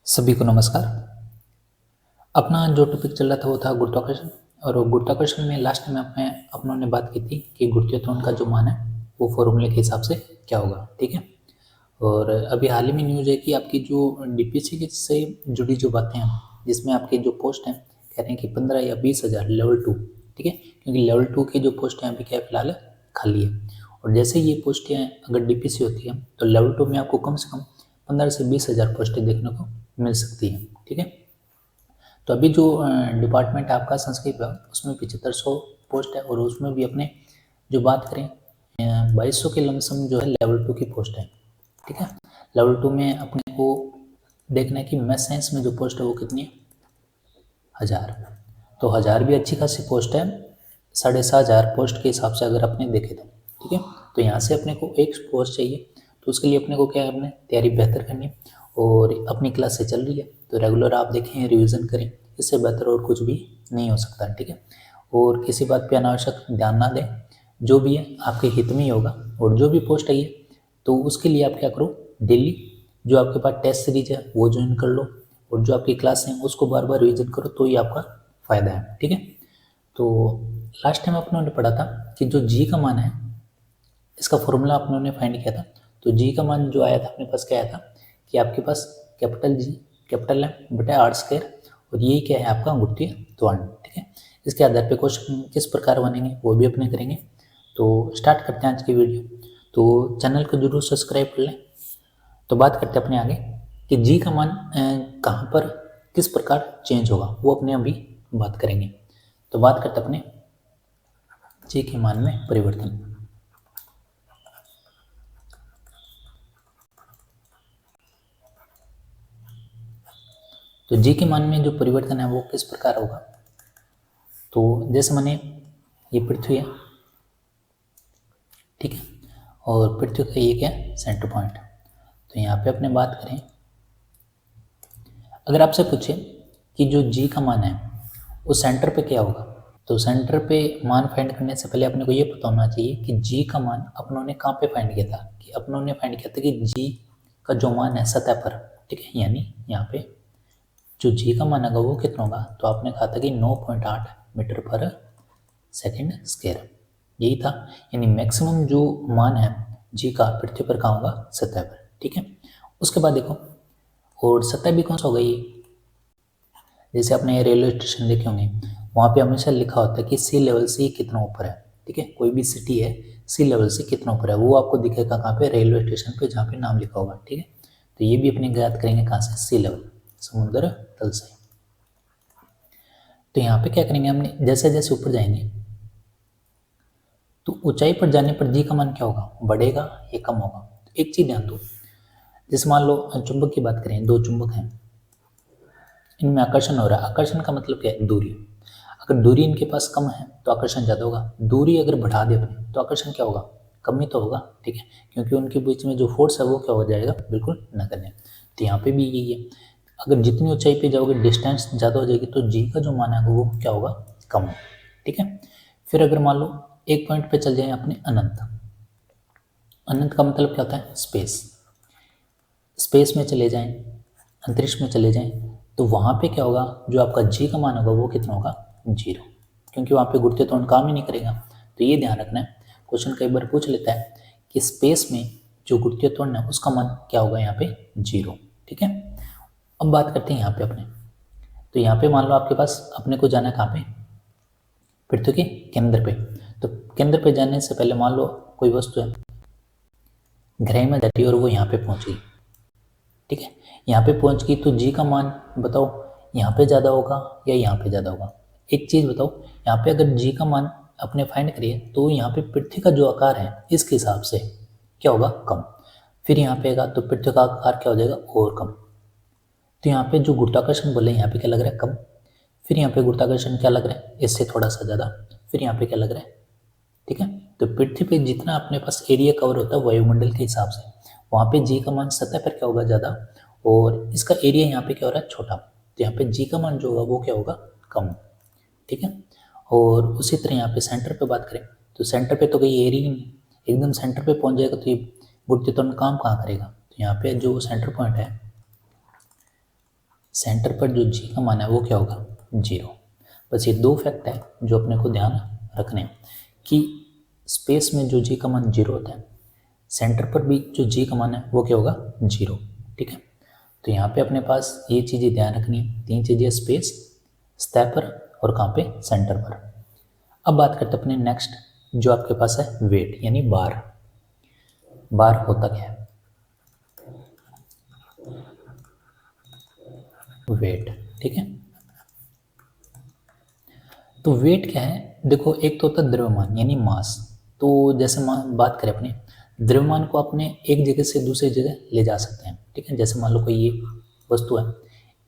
सभी को नमस्कार। अपना जो टॉपिक चल रहा था वो था गुरुत्वाकर्षण। और गुरुत्वाकर्षण में लास्ट में अपनों ने बात की थी कि गुरुत्वाकर्षण का जो मान है वो फॉर्मूले के हिसाब से क्या होगा, ठीक है। और अभी हाल ही में न्यूज़ है कि आपकी जो डीपीएससी से जुड़ी जो बातें हैं, जिसमें आपके जो पोस्ट हैं कह रहे हैं कि 15 या 20 हज़ार लेवल 2, ठीक है, क्योंकि लेवल 2 की जो पोस्ट हैं अभी क्या फिलहाल खाली है। और जैसे ये पोस्टें अगर डीपीएससी होती है तो लेवल 2 में आपको कम से कम 15 से 20 हज़ार पोस्टें देखने को मिल सकती हैं, ठीक है। तो अभी जो डिपार्टमेंट आपका संस्कृत विभाग उसमें 7500 पोस्ट है, और उसमें भी अपने जो बात करें 2200 के लमसम जो है लेवल 2 की पोस्ट है, ठीक है। लेवल 2 में अपने को देखना है कि मैथ साइंस में जो पोस्ट है वो कितनी है, 1000। तो 1000 भी अच्छी खासी पोस्ट है, 7500 पोस्ट के हिसाब से अगर अपने देखें तो, ठीक है। तो यहाँ से अपने को एक पोस्ट चाहिए, तो उसके लिए अपने को क्या करना है, तैयारी बेहतर करनी है। और अपनी क्लास से चल रही है तो रेगुलर आप देखें, रिवीजन करें, इससे बेहतर और कुछ भी नहीं हो सकता, ठीक है। और किसी बात पे अनावश्यक ध्यान ना दें, जो भी है आपके हित में ही होगा। और जो भी पोस्ट आई है तो उसके लिए आप क्या करो, डेली जो आपके पास टेस्ट सीरीज है वो ज्वाइन कर लो, और जो आपकी क्लास है उसको बार बार रिविजन करो, तो ये आपका फ़ायदा है, ठीक है। तो लास्ट टाइम अपनों ने पढ़ा था कि जो जी का मान है इसका फॉर्मूला अपनों ने फाइंड किया था। तो जी का मान जो आया था अपने पास क्या आया था कि आपके पास कैपिटल जी कैपिटल है बटा आर स्क्वायर, और यही क्या है आपका गुरुत्वीय त्वरण, ठीक है। इसके आधार पे क्वेश्चन किस प्रकार बनेंगे वो भी अपने करेंगे। तो स्टार्ट करते हैं आज की वीडियो। तो चैनल को जरूर सब्सक्राइब कर लें। तो बात करते हैं अपने आगे कि जी का मान कहाँ पर किस प्रकार चेंज होगा, वो अपने अभी बात करेंगे। तो बात करते हैं अपने जी के मान में परिवर्तन। तो जी के मान में जो परिवर्तन है वो किस प्रकार होगा। तो जैसे माने ये पृथ्वी है, ठीक है, और पृथ्वी का ये क्या है, सेंटर पॉइंट। तो यहाँ पे अपने बात करें, अगर आपसे पूछे कि जो जी का मान है वो सेंटर पे क्या होगा, तो सेंटर पे मान फाइंड करने से पहले अपने को ये पता होना चाहिए कि जी का मान अपनों ने कहाँ पे फाइंड किया था। कि अपनों ने फाइंड किया था कि जी का जो मान है सतह पर, ठीक है, यानी यहाँ पे जो जी का मान होगा वो कितना होगा, तो आपने कहा था कि 9.8 मीटर पर सेकेंड स्क्वायर, यही था। यानी मैक्सिमम जो मान है जी का पृथ्वी पर कहाँ होगा, सतह पर, ठीक है। उसके बाद देखो, और सतह भी कौन सा होगा, ये जैसे आपने रेलवे स्टेशन देखे होंगे, वहाँ पे हमेशा लिखा होता है कि सी लेवल से कितना ऊपर है, ठीक है। कोई भी सिटी है सी लेवल से कितना ऊपर है वो आपको दिखेगा कहाँ पे, रेलवे स्टेशन पे जहाँ पे नाम लिखा होगा, ठीक है। तो ये भी अपने ज्ञात करेंगे कहाँ से, सी लेवल, समुद्र तल से। तो यहाँ पे क्या करेंगे, हमने जैसे जैसे ऊपर जाएंगे तो ऊंचाई पर जाने पर जी का मान क्या होगा, बढ़ेगा या कम होगा। तो एक चीज ध्यान दो, जैसे मान लो चुंबक की बात करें, दो चुंबक हैं, इनमें आकर्षण हो रहा है। आकर्षण का मतलब क्या है, दूरी। अगर दूरी इनके पास कम है तो आकर्षण ज़्यादा होगा, दूरी अगर बढ़ा दे अपने तो आकर्षण क्या होगा, कम ही तो होगा, ठीक है, क्योंकि उनके बीच में जो फोर्स है वो क्या हो जाएगा, बिल्कुल नगण्य। तो यहाँ पे भी यही है, अगर जितनी ऊंचाई पे जाओगे डिस्टेंस ज़्यादा हो जाएगी तो जी का जो मान है वो क्या होगा, कम, ठीक है। फिर अगर मान लो एक पॉइंट पे चल जाए अपने अनंत, अनंत का मतलब क्या होता है, स्पेस, स्पेस में चले जाएं, अंतरिक्ष में चले जाएं, तो वहाँ पे क्या होगा, जो आपका जी का मान होगा वो कितना होगा, 0, क्योंकि वहाँ पे गुरुत्वीय त्वरण काम ही नहीं करेगा। तो ये ध्यान रखना है, क्वेश्चन कई बार पूछ लेता है कि स्पेस में जो गुरुत्वीय त्वरण है उसका मान क्या होगा, यहाँ पे 0, ठीक है। अब बात करते हैं यहाँ पे अपने, तो यहाँ पे मान लो आपके पास अपने को जाना है कहाँ पे, पृथ्वी के केंद्र पे। तो केंद्र पे जाने से पहले मान लो कोई वस्तु है गहराई में जाती है और वो यहाँ पे पहुँच गई, ठीक है। यहाँ पे पहुँच गई तो जी का मान बताओ यहाँ पे ज़्यादा होगा या यहाँ पे ज़्यादा होगा। एक चीज़ बताओ, यहाँ पे अगर जी का मान अपने फाइंड करिए तो यहाँ पे पृथ्वी का जो आकार है इसके हिसाब से क्या होगा, कम। फिर यहाँ पे आएगा तो पृथ्वी का आकार क्या हो जाएगा, और कम। तो यहाँ पे जो गुरुत्वाकर्षण बोले यहाँ पे क्या लग रहा है, कम। फिर यहाँ पे गुरुत्वाकर्षण क्या लग रहा है, इससे थोड़ा सा ज़्यादा। फिर यहाँ पे क्या लग रहा है, ठीक है। तो पृथ्वी पे जितना अपने पास एरिया कवर होता है वायुमंडल के हिसाब से, वहाँ पे जी का मान सतह पर क्या होगा, ज़्यादा, और इसका एरिया यहाँ पे क्या हो रहा है, छोटा। तो यहाँ पे जी का मान जो होगा वो क्या होगा, कम, ठीक है। और उसी तरह यहाँ पे सेंटर पे बात करें तो सेंटर पे तो कोई एरिया ही नहीं, एकदम सेंटर पे पहुँच जाएगा तो ये गुरुत्वीय त्वरण काम कहाँ करेगा। तो यहाँ पे जो सेंटर पॉइंट है सेंटर पर जो जी का मान है वो क्या होगा, 0। बस ये दो फैक्ट है जो अपने को ध्यान रखने हैं कि स्पेस में जो जी का मान 0 होता है, सेंटर पर भी जो जी का मान है वो क्या होगा, 0। ठीक है, तो यहाँ पे अपने पास ये चीज़ें ध्यान रखनी है, तीन चीज़ें, स्पेस, सतह पर और कहाँ पे, सेंटर पर। अब बात करते हैं अपने नेक्स्ट, जो आपके पास है वेट यानी बार। बार होता क्या है, वेट। ठीक है, तो वेट क्या है, देखो एक तो होता है द्रव्यमान यानी मास। तो जैसे बात करें अपने द्रव्यमान को अपने एक जगह से दूसरी जगह ले जा सकते हैं। ठीक है, जैसे मान लो कोई ये वस्तु है,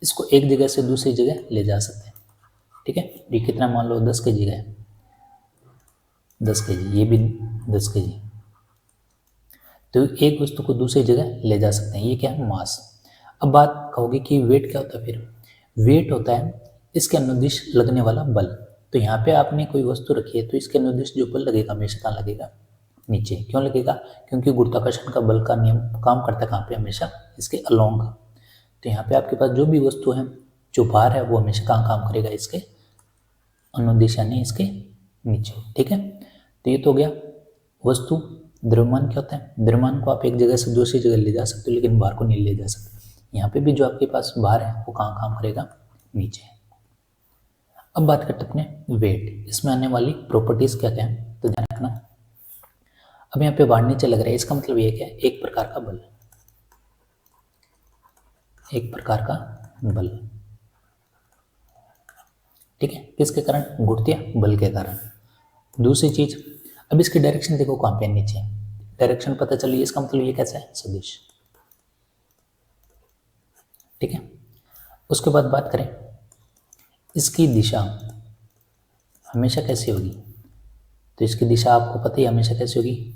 इसको एक जगह से दूसरी जगह ले जा सकते हैं। ठीक है, ये कितना, मान लो 10 kg है, 10 kg, ये भी 10 kg। तो एक वस्तु को दूसरी जगह ले जा सकते हैं, ये क्या है, मास। अब बात कहोगे कि वेट क्या होता है, फिर वेट होता है इसके अनुदिश लगने वाला बल। तो यहाँ पे आपने कोई वस्तु रखी है, तो इसके अनुदिश जो बल लगेगा हमेशा कहाँ लगेगा, नीचे। क्यों लगेगा, क्योंकि गुरुत्वाकर्षण का बल का नियम काम करता है कहाँ पे, हमेशा इसके अलोंग। तो यहाँ पे आपके पास जो भी वस्तु है, जो भार है, वो हमेशा कहाँ काम करेगा, इसके अनुदिश यानी इसके नीचे। ठीक है, तो ये तो हो गया वस्तु। द्रव्यमान क्या होता है, द्रव्यमान को आप एक जगह से दूसरी जगह ले जा सकते हो, लेकिन भार को नहीं ले जा सकते। यहाँ पे भी जो आपके पास भार है वो कहाँ काम करेगा, नीचे। अब बात करते हैं अपने वेट, इसमें आने वाली प्रॉपर्टीज क्या क्या है, तो ध्यान रखना। अब यहाँ पे भार नीचे लग रहा है, इसका मतलब ये क्या है, एक प्रकार का बल, एक प्रकार का बल। ठीक है, किसके कारण, गुरुत्वीय बल के कारण। दूसरी चीज, अब इसकी डायरेक्शन देखो कहाँ पे, नीचे। डायरेक्शन पता चली, इसका मतलब ये कैसा है, सदिश। ठीक है, उसके बाद बात करें इसकी दिशा हमेशा कैसी होगी, तो इसकी दिशा आपको पता ही हमेशा कैसी होगी,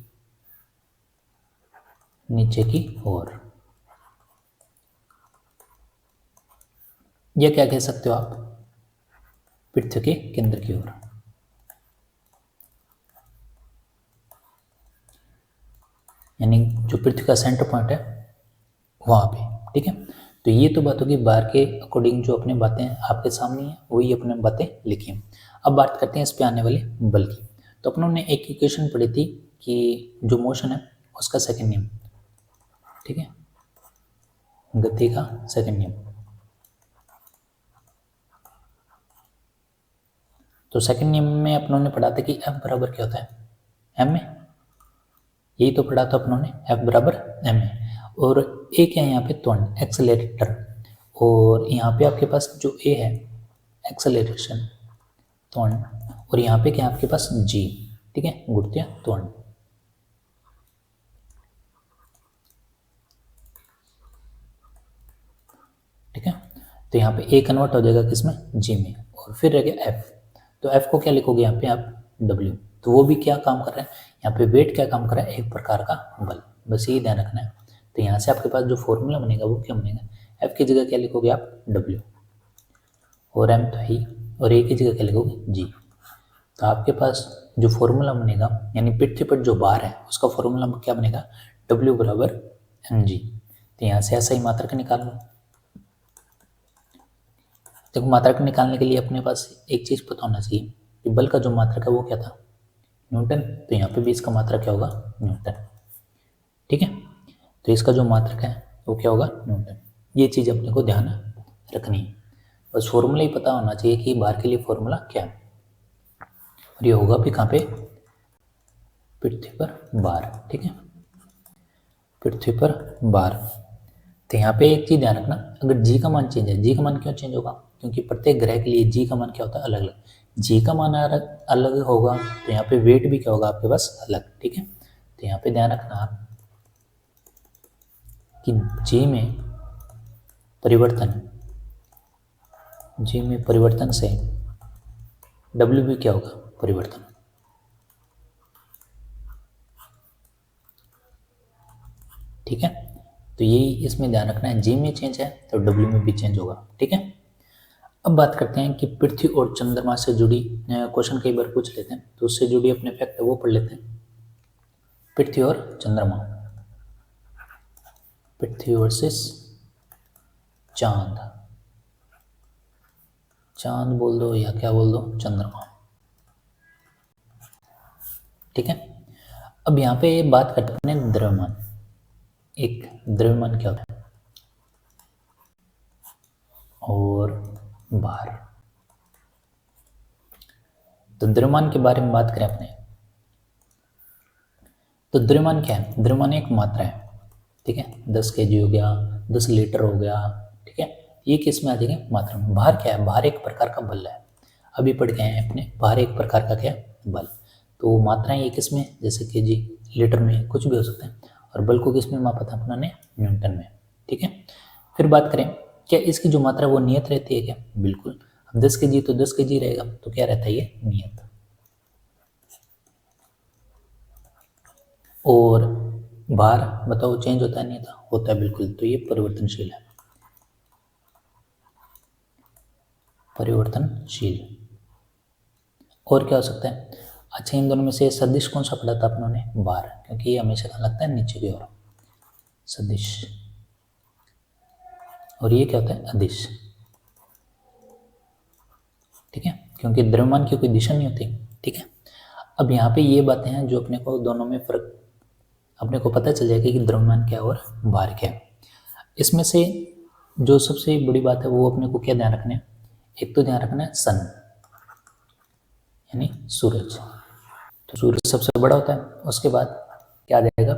नीचे की ओर। या क्या कह सकते हो आप, पृथ्वी के केंद्र की ओर। यानी जो पृथ्वी का सेंटर पॉइंट है वहां पे। ठीक है, तो ये तो बात होगी बार के अकॉर्डिंग, जो अपने बातें आपके सामने है वही अपने बातें लिखी हैं। अब बात करते हैं इस पे आने वाले बल की। तो अपनों ने एक इक्वेशन पढ़ी थी कि जो मोशन है उसका सेकंड नियम। ठीक है, गति का सेकंड नियम। तो सेकंड नियम में अपनों ने पढ़ा था कि F बराबर क्या होता है, एम में। यही तो पढ़ा था अपनों ने, F बराबर एम है। और ए क्या है यहाँ पे, त्वरण, एक्सेलरेटर। और यहाँ पे आपके पास जो ए है, एक्सेलरेशन, त्वरण। और यहाँ पे क्या है आपके पास, जी। ठीक है, गुरुत्वीय त्वरण। ठीक है, तो यहाँ पे ए कन्वर्ट हो जाएगा किसमें, जी में। और फिर रह गया एफ, तो एफ को क्या लिखोगे यहाँ पे आप, डब्ल्यू। तो वो भी क्या काम कर रहा है, यहाँ पे वेट क्या काम कर रहा है, एक प्रकार का बल। बस यही ध्यान रखना है। तो यहाँ से आपके पास जो फॉर्मूला बनेगा वो क्या बनेगा, एफ की जगह क्या लिखोगे आप, डब्ल्यू। और एम तो ही, और ए की जगह क्या लिखोगे, जी। तो आपके पास जो फॉर्मूला बनेगा, यानी पृथ्वी पर जो भार है उसका फॉर्मूला क्या बनेगा, डब्ल्यू बराबर एम जी। तो यहाँ से ऐसा ही मात्रक निकाल लो। देखो मात्रक निकालने के लिए अपने पास एक चीज़ पता होना चाहिए कि बल का जो मात्रक है वो क्या था, न्यूटन। तो यहाँ पे भी इसका मात्रक क्या होगा, न्यूटन। ठीक है, तो इसका जो मात्रक है वो क्या होगा, न्यूटन। ये चीज़ अपने को ध्यान रखनी है। बस फॉर्मूला ही पता होना चाहिए कि भार के लिए फॉर्मूला क्या है। और ये होगा भी कहाँ पे, पृथ्वी पर भार। ठीक है, पृथ्वी पर भार। तो यहाँ पे एक चीज़ ध्यान रखना, अगर जी का मान चेंज है, जी का मान क्यों चेंज होगा, क्योंकि प्रत्येक ग्रह के लिए जी का मान क्या होता है, अलग अलग। जी का मान अलग होगा, तो यहाँ पे वेट भी क्या होगा आपके पास, अलग। ठीक है, तो यहाँ पे ध्यान रखना आप कि जी में परिवर्तन, जी में परिवर्तन से डब्ल्यू भी क्या होगा, परिवर्तन। ठीक है, तो यही इसमें ध्यान रखना है, जी में चेंज है तो डब्ल्यू में भी चेंज होगा। ठीक है, अब बात करते हैं कि पृथ्वी और चंद्रमा से जुड़ी क्वेश्चन कई बार पूछ लेते हैं, तो उससे जुड़ी अपने फैक्ट है वो पढ़ लेते हैं। पृथ्वी और चंद्रमा, पृथ्वी वर्सेस चांद। चांद बोल दो या क्या बोल दो, चंद्रमा। ठीक है, अब यहाँ पे बात करते हैं अपने द्रव्यमान। एक द्रव्यमान क्या होता है और भार। तो द्रव्यमान के बारे में बात करें अपने, तो द्रव्यमान क्या है? द्रव्यमान एक मात्रा है, ठीक है। 10 kg हो गया, 10 लीटर हो गया, ठीक है। ये किस में आ जाएगा? मात्रा में। भार क्या है? भार एक प्रकार का बल है। अभी पढ़ के आए हैं अपने, भार एक प्रकार का क्या है? बल। तो मात्राएं ये किस में? जैसे केजी, लीटर में, कुछ भी हो सकता है। और बल को किस में मापा था अपना ने? न्यूटन में, ठीक है। फिर बात करें, क्या इसकी जो मात्रा वो नियत रहती है क्या? बिल्कुल। अब 10 kg तो 10 kg रहेगा, तो क्या रहता है ये? नियत। और भार बताओ चेंज होता है? नहीं होता है, बिल्कुल। तो ये परिवर्तनशील है, परिवर्तनशील। और क्या हो सकता है? अच्छा, इन दोनों में से सदिश कौन सा पढ़ा था अपनों ने? भार, क्योंकि ये हमेशा कहाँ लगता है? नीचे की ओर, सदिश। और ये क्या होता है? अदिश, ठीक है, क्योंकि द्रव्यमान की कोई दिशा नहीं होती, ठीक है। अब यहाँ पे ये बातें हैं जो अपने को दोनों में फर्क अपने को पता चल जाएगा कि द्रव्यमान क्या है और भार क्या है। इसमें से जो सबसे बड़ी बात है वो अपने को क्या ध्यान रखना है? एक तो ध्यान रखना है सन, यानी सूरज। तो सूरज सबसे बड़ा होता है, उसके बाद क्या आ जाएगा?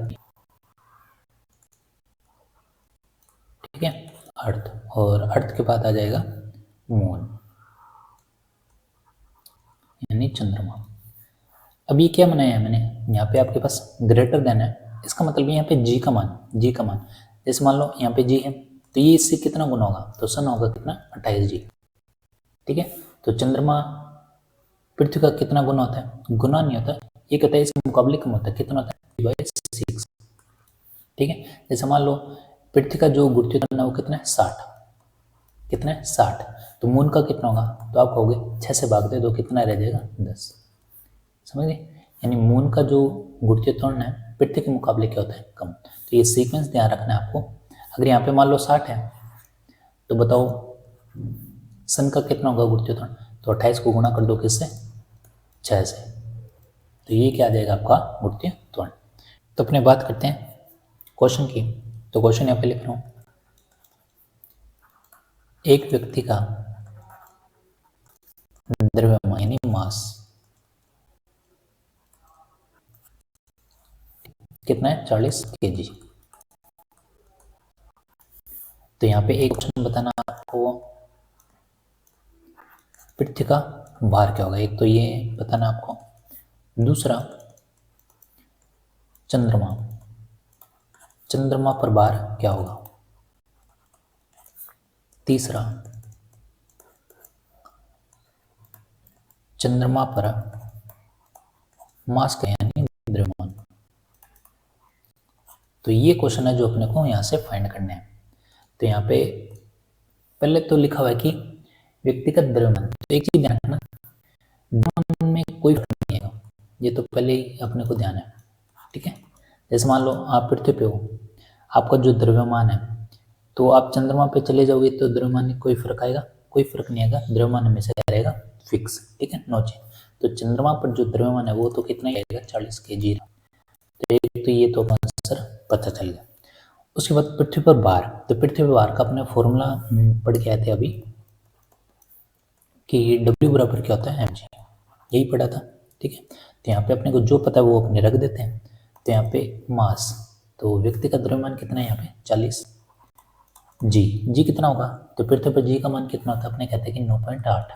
ठीक है, अर्थ। और अर्थ के बाद आ जाएगा मून, यानी चंद्रमा। अब ये क्या बनाया है मैंने? यहाँ पे आपके पास ग्रेटर देन है, इसका मतलब यहाँ पे जी का मान, जी का मान। जैसे मान लो यहाँ पे जी है, तो ये इससे कितना गुना होगा? तो सन होगा कितना? 28 जी, ठीक है। तो चंद्रमा पृथ्वी का कितना गुना होता है? गुना नहीं होता, ये कहता है इसके मुकाबले कम होता है। कितना होता है? 6, ठीक है। जैसे मान लो पृथ्वी का जो गुरुत्वीय त्वरण है वो कितना है? 60। कितना है? 60। तो मून का कितना होगा? तो आप कहोगे 6 से भाग दे दो, कितना रह जाएगा? 10। समझ गए? यानी मून का जो गुरुत्वीय त्वरण है पृथ्वी के मुकाबले क्या होता है? कम। तो ये सीक्वेंस ध्यान रखना है आपको। अगर यहाँ पे मान लो 60 है, तो बताओ सन का कितना होगा गुरुत्वीय त्वरण? तो 28 को गुणा कर दो किससे? 6 से। तो ये क्या आ जाएगा आपका? गुरुत्वीय त्वरण। तो अपने बात करते हैं क्वेश्चन की। तो क्वेश्चन यहाँ पे लिख रहा हूँ, एक व्यक्ति का द्रव्यमान यानी मास कितना है? 40 kg। तो यहाँ पे एक क्वेश्चन बताना आपको, पृथ्वी का भार क्या होगा, एक तो ये बताना आपको। दूसरा, चंद्रमा, चंद्रमा पर भार क्या होगा। तीसरा, चंद्रमा पर मास का यानी द्रव्यमान। तो ये क्वेश्चन है जो अपने को यहाँ से फाइंड करने हैं। तो यहाँ पे पहले तो लिखा हुआ है कि व्यक्तिगत द्रव्यमान। तो एक चीज ध्यान रखना, द्रव्यमान में कोई फर्क नहीं है, ये तो पहले ही अपने को ध्यान है, ठीक है। जैसे मान लो आप पृथ्वी पे हो, आपका जो द्रव्यमान है, तो आप चंद्रमा पे चले जाओगे तो द्रव्यमान में कोई फर्क आएगा? कोई फर्क नहीं आएगा, द्रव्यमान हमेशा क्या रहेगा? फिक्स, ठीक है, नो चेंज। तो चंद्रमा पर जो द्रव्यमान है वो तो कितना ही आएगा? 40 kg। तो एक तो ये तो आंसर पता चल गया। उसके बाद पृथ्वी पर भार। तो पृथ्वी पर भार का अपने फॉर्मूला पढ़ के आए थे अभी कि W बराबर क्या होता है? mg, यही पढ़ा था, ठीक है। तो यहाँ पे अपने को जो पता है वो अपने रख देते हैं। तो यहाँ पे मास, तो व्यक्ति का द्रव्यमान कितना है यहाँ पे? 40 जी। जी कितना होगा? तो पृथ्वी पर जी का मान कितना होता है? अपने कहते हैं कि 9.8।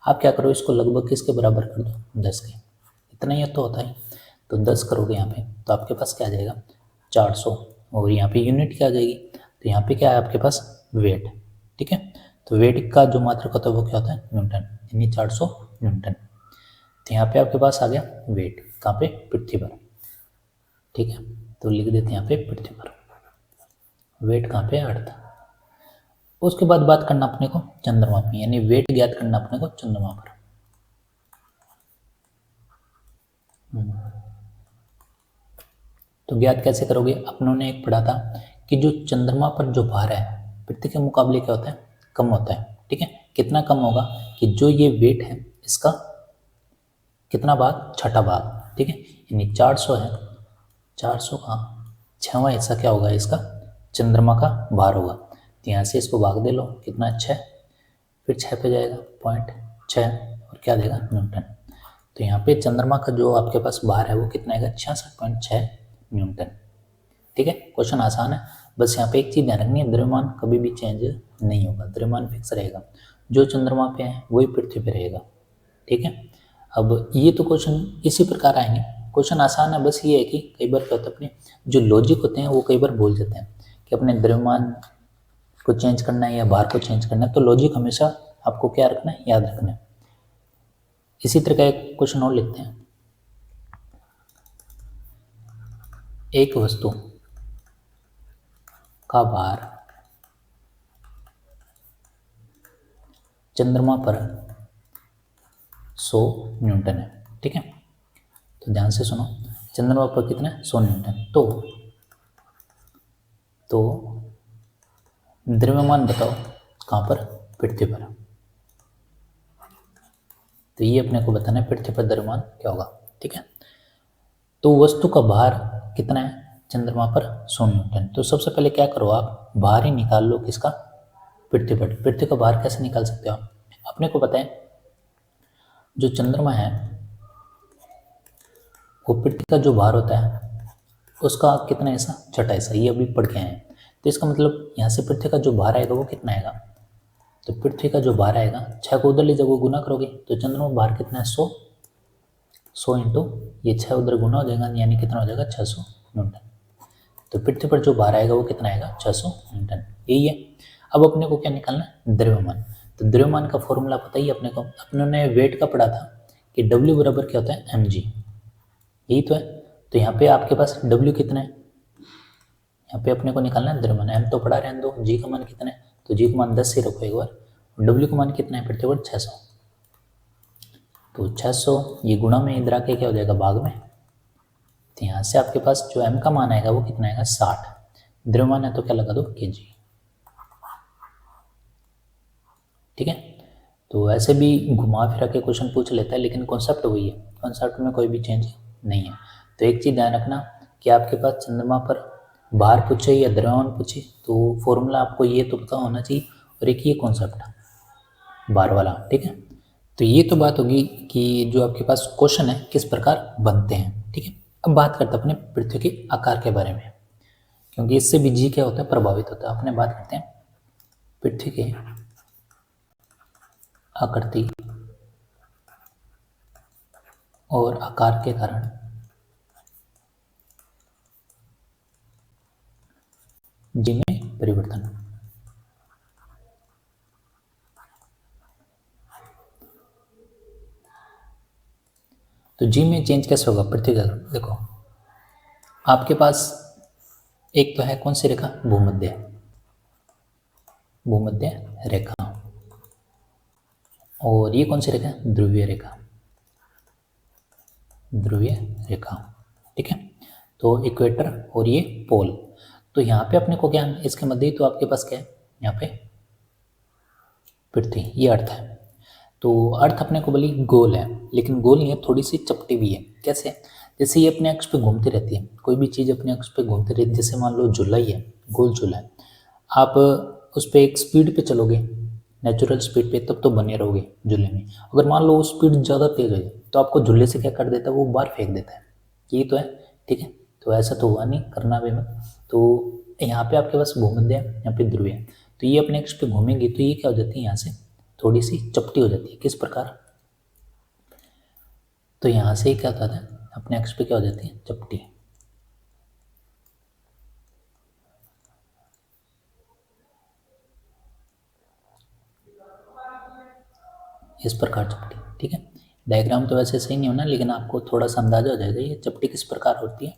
आप क्या करो, इसको लगभग किसके बराबर कर दो? 10 के। इतना ही तो होता है। तो 10 करोगे यहाँ पे तो आपके पास क्या आ जाएगा? 400। और यहाँ पे यूनिट क्या आ जाएगी? तो यहाँ पे क्या है आपके पास? वेट, ठीक है। तो वेट का जो मात्रक होता है वो क्या होता है? न्यूटन, यानी 400 न्यूटन। तो यहाँ पे आपके पास आ गया वेट, कहाँ पे? पृथ्वी पर, ठीक है। तो लिख देते हैं यहाँ पे पृथ्वी पर, वेट कहाँ पे? अर्थ। उसके बाद बात करना अपने को चंद्रमा पे, यानी वेट ज्ञात करना अपने को चंद्रमा पर। तो ज्ञात कैसे करोगे? अपनों ने एक पढ़ा था कि जो चंद्रमा पर जो भार है पृथ्वी के मुकाबले क्या होता है? कम होता है, ठीक है। कितना कम होगा कि जो ये वेट है इसका कितना भाग, छठा भाग, ठीक है, यानी 400 है, 400 का 6वां हिस्सा क्या होगा इसका, चंद्रमा का भार होगा। तो यहाँ से इसको भाग दे लो, कितना, 6, फिर 6 पे जाएगा 0.6 और क्या देगा, न्यूटन। तो यहाँ पे चंद्रमा का जो आपके पास भार है वो कितना आएगा, 66.6 न्यूटन। ठीक है, क्वेश्चन आसान है, बस यहाँ पे एक चीज़ ध्यान रखनी है, द्रव्यमान कभी भी चेंज नहीं होगा, द्रव्यमान फिक्स रहेगा, जो चंद्रमा पे है वही पृथ्वी पे रहेगा। ठीक है, अब ये तो क्वेश्चन इसी प्रकार आएंगे, क्वेश्चन आसान है, बस ये है कि कई बार क्या होता है, अपने जो लॉजिक होते हैं वो कई बार भूल जाते हैं कि अपने द्रव्यमान को चेंज करना है या भार को चेंज करना है, तो लॉजिक हमेशा आपको क्या रखना है, याद रखना है। इसी तरह का एक क्वेश्चन और लिखते हैं, एक वस्तु का भार चंद्रमा पर 100 न्यूटन है। ठीक है, तो ध्यान से सुनो, चंद्रमा पर कितना है, 100 न्यूटन। तो द्रव्यमान बताओ कहाँ पर, पृथ्वी पर। तो ये अपने को बताना है पृथ्वी पर द्रव्यमान क्या होगा। ठीक है, तो वस्तु का भार कितना है चंद्रमा पर, 100 न्यूटन। तो सबसे पहले क्या करो, आप भार ही निकाल लो किसका, पृथ्वी पर। पृथ्वी का भार कैसे निकाल सकते हो आप, अपने को पता है जो चंद्रमा है वो पृथ्वी का जो भार होता है उसका कितना हिस्सा, छठा हिस्सा, ये अभी पढ़ के आए हैं। तो इसका मतलब यहाँ से पृथ्वी का जो भार आएगा वो कितना आएगा, तो पृथ्वी का जो भार आएगा, 6 को उधर ले जाओ, गुना करोगे तो चंद्रमा भार कितना है, 100 इंटू ये 6 उधर गुना हो जाएगा, यानी कितना हो जाएगा, 600 न्यूटन। तो पृथ्वी पर जो भार आएगा वो कितना आएगा, 600 न्यूटन, यही है। अब अपने को क्या निकालना है, द्रव्यमान। तो द्रव्यमान का फॉर्मूला पता ही अपने को, अपने ने वेट का पढ़ा था कि W बराबर क्या होता है, mg, यही तो है। तो यहाँ पे आपके पास W कितना है, यहाँ पे अपने को निकालना है द्रव्यमान, m तो पढ़ा रहने दो, g का मान कितना है, तो g का मान 10 से रखो एक बार, W का मान कितना है पृथ्वी पर, 600। तो 600 ये गुणा में इधर आके क्या हो जाएगा, भाग में। तो यहाँ से आपके पास जो m का मान आएगा वो कितना आएगा, 60। द्रव्यमान है तो क्या लगा दो, kg। ठीक है, तो ऐसे भी घुमा फिरा के क्वेश्चन पूछ लेता है, लेकिन कॉन्सेप्ट वही है, कॉन्सेप्ट में कोई भी चेंज नहीं है। तो एक चीज़ ध्यान रखना कि आपके पास चंद्रमा पर भार पूछे या द्रव्यमान पूछे तो फॉर्मूला आपको ये तो पता होना चाहिए, और एक ये कॉन्सेप्ट भार वाला। ठीक है, तो ये तो बात होगी कि जो आपके पास क्वेश्चन है किस प्रकार बनते हैं। ठीक है, अब बात करते हैं अपने पृथ्वी के आकार के बारे में, क्योंकि इससे भी जी क्या होता है, प्रभावित होता है। अपने बात करते हैं पृथ्वी के आकृति और आकार के कारण जी में परिवर्तन। तो जी में चेंज कैसे होगा, पृथ्वी का, देखो आपके पास एक तो है कौन सी रेखा, भूमध्य, भूमध्य रेखा, और ये कौन सी रेखा, ध्रुवीय रेखा, ध्रुवीय रेखा। ठीक है, तो इक्वेटर और ये पोल। तो यहाँ पे अपने को क्या, इसके मध्य ही तो आपके पास क्या है, यहाँ पे पृथ्वी, ये अर्थ है। तो अर्थ अपने को भले गोल है, लेकिन गोल नहीं है, थोड़ी सी चपटी भी है। कैसे, जैसे ये अपने अक्ष पे घूमती रहती है, कोई भी चीज़ अपने अक्ष पे घूमती रहती है, जैसे मान लो झूला ही है, गोल झूला है, आप उस पर एक स्पीड पे चलोगे, नेचुरल स्पीड पे, तब तो बने रहोगे झूले में। अगर मान लो वो स्पीड ज़्यादा तेज है तो आपको झूले से क्या कर देता है, वो बाहर फेंक देता है, यही तो है। ठीक है, तो ऐसा तो हुआ नहीं, करना भी मत। तो यहाँ पे आपके पास भूमध्य है, यहाँ पे ध्रुवीय है, तो ये अपने अक्ष पे घूमेंगी तो ये क्या हो जाती है, यहाँ से थोड़ी सी चपटी हो जाती है। किस प्रकार, तो यहाँ से क्या होता है, अपने अक्ष पे क्या हो जाती है, चपटी। इस प्रकार चपटी। ठीक है, डायग्राम तो वैसे सही नहीं होना, लेकिन आपको थोड़ा सा अंदाजा हो जाएगा ये चपटी किस प्रकार होती है,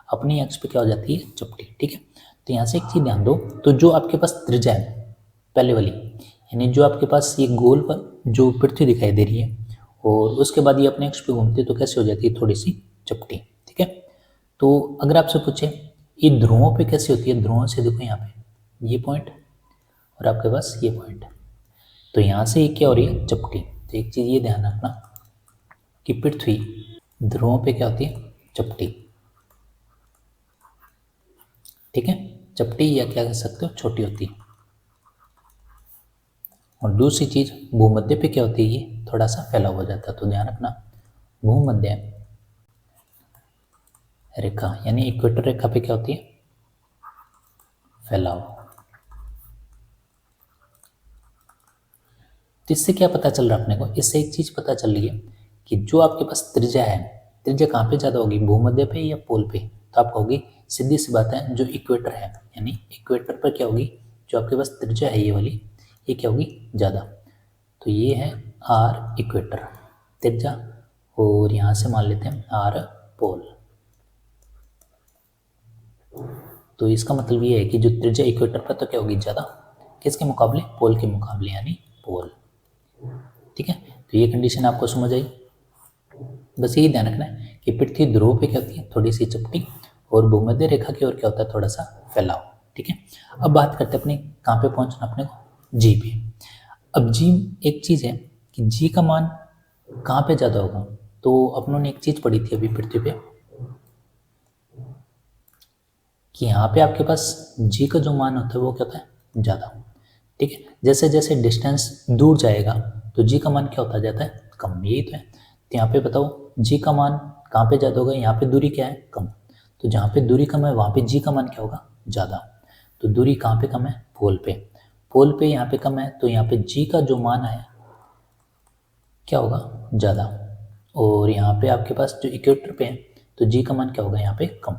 अपनी अक्ष पे क्या हो जाती है, चपटी। ठीक है, तो यहाँ से एक चीज़ ध्यान दो, तो जो आपके पास त्रिज्या है पहले वाली, यानी जो आपके पास ये गोल पर जो पृथ्वी दिखाई दे रही है, और उसके बाद ये अपने अक्ष पे घूमती है तो कैसे हो जाती है, थोड़ी सी चपटी। ठीक है, तो अगर आपसे पूछे ये ध्रुवों पे कैसे होती है, ध्रुवों से देखो यहाँ पे ये पॉइंट और आपके पास ये पॉइंट, तो यहाँ से ये क्या हो रही है, चपटी। तो एक चीज़ ये ध्यान रखना कि पृथ्वी ध्रुवों पे क्या होती है, चपटी। ठीक है, चपटी या क्या कह सकते हो, छोटी होती है। और दूसरी चीज भूमध्य पे क्या होती है, ये थोड़ा सा फैला हो जाता है। तो ध्यान रखना, भूमध्य रेखा यानी इक्वेटर रेखा पे क्या होती है, फैलाव। तो इससे क्या पता चल रहा है अपने को, इससे एक चीज पता चल रही है कि जो आपके पास त्रिज्या है, त्रिज्या कहाँ पे ज्यादा होगी, भूमध्य पे या पोल पे। तो आप कहोगे सीधी सी बात है, जो इक्वेटर है यानी इक्वेटर पर क्या होगी, जो आपके पास त्रिज्या है ये वाली, ये क्या होगी, ज्यादा। तो ये है आर इक्वेटर त्रिज्या, और यहाँ से मान लेते हैं आर पोल। तो इसका मतलब ये है कि जो त्रिज्या इक्वेटर पर तो क्या होगी, ज़्यादा, किसके मुकाबले, पोल के मुकाबले, यानी पोल। ठीक है, तो ये कंडीशन आपको समझ आई। बस यही ध्यान रखना है कि पृथ्वी ध्रुव पे क्या होती है, थोड़ी सी चपटी, और भूमध्य रेखा की ओर क्या होता है, थोड़ा सा फैलाव। ठीक है, अब बात करते हैं अपने कहाँ पे पहुंचना अपने को, जी पे। अब जी एक चीज़ है कि जी का मान कहाँ पे ज़्यादा होगा। तो अपनों ने एक चीज़ पढ़ी थी अभी पृथ्वी पे कि यहाँ पे आपके पास जी का जो मान होता है वो क्या होता है, ज़्यादा। ठीक है, जैसे जैसे डिस्टेंस दूर जाएगा तो जी का मान क्या होता जाता है, कम। यही तो है। तो यहाँ पे बताओ जी का मान कहाँ पे ज़्यादा होगा, यहाँ पे दूरी क्या है, कम। तो जहाँ पे दूरी कम है वहाँ पे जी का मान क्या होगा, ज़्यादा। तो दूरी कहाँ पे कम है, पोल पे। पोल पे यहाँ पे कम है, तो यहाँ पे जी का जो मान है क्या होगा, ज़्यादा। और यहाँ पे आपके पास जो इक्वेटर पे है तो जी का मान क्या होगा, यहाँ पे कम।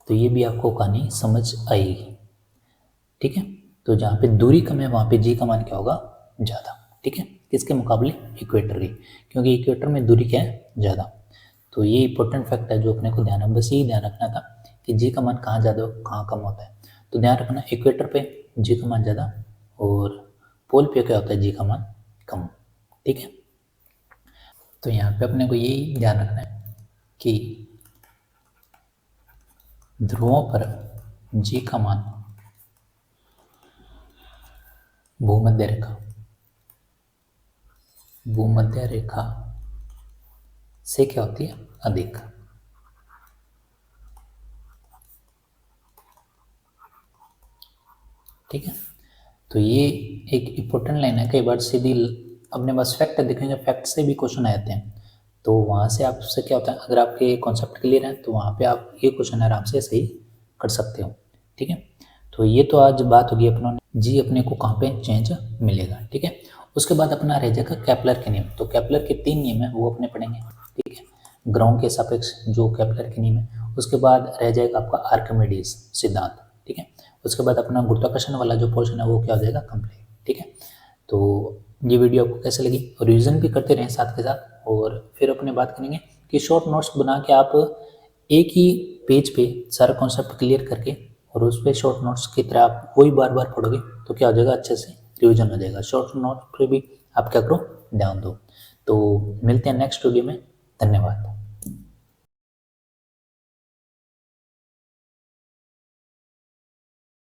तो ये भी आपको कहानी समझ आएगी। ठीक है, तो जहाँ पे दूरी कम है वहाँ पे जी का मान क्या होगा, ज़्यादा। ठीक है, किसके मुकाबले, इक्वेटर की, क्योंकि इक्वेटर में दूरी क्या है, ज़्यादा। तो ये इंपॉर्टेंट फैक्ट है जो अपने को ध्यान है, बस यही ध्यान रखना था कि जी का मान कहाँ ज़्यादा कहाँ कम होता है। तो ध्यान रखना, इक्वेटर पे जी का मान ज़्यादा और पोल पे क्या होता है, जी का मान कम। ठीक है, तो यहाँ पे अपने को यही ध्यान रखना है कि ध्रुवों पर जी का मान भूमध्य रेखा से क्या होती है, अधिक। ठीक है, तो ये एक इम्पोर्टेंट लाइन है। कई बार सीधी अपने पास फैक्ट देखेंगे, फैक्ट से भी क्वेश्चन आ जाते हैं, तो वहाँ से आपसे क्या होता है, अगर आपके कॉन्सेप्ट क्लियर है तो वहाँ पे आप ये क्वेश्चन आराम से सही कर सकते हो। ठीक है, तो ये तो आज बात होगी अपनों ने जी अपने को कहाँ पे चेंज मिलेगा। ठीक है, उसके बाद अपना रह जाएगा केपलर के नियम। तो केपलर के 3 नियम है वो अपने पढ़ेंगे। ठीक है, ग्राउंड के सापेक्ष जो केपलर के नियम है, उसके बाद रह जाएगा आपका आर्किमिडीज सिद्धांत। ठीक है, उसके बाद अपना गुरुत्वाकर्षण वाला जो पोर्शन है वो क्या हो जाएगा, कंप्लीट। ठीक है, तो ये वीडियो आपको कैसे लगी, रिवीजन भी करते रहें साथ के साथ, और फिर अपने बात करेंगे कि शॉर्ट नोट्स बना के आप एक ही पेज पे सारा कॉन्सेप्ट क्लियर करके और उस पर शॉर्ट नोट्स की तरह आप वही बार बार पढ़ोगे तो क्या हो जाएगा, अच्छे से रिवीजन हो जाएगा। शॉर्ट नोट पे भी आप क्या करो, ध्यान दो। तो मिलते हैं नेक्स्ट वीडियो में, धन्यवाद।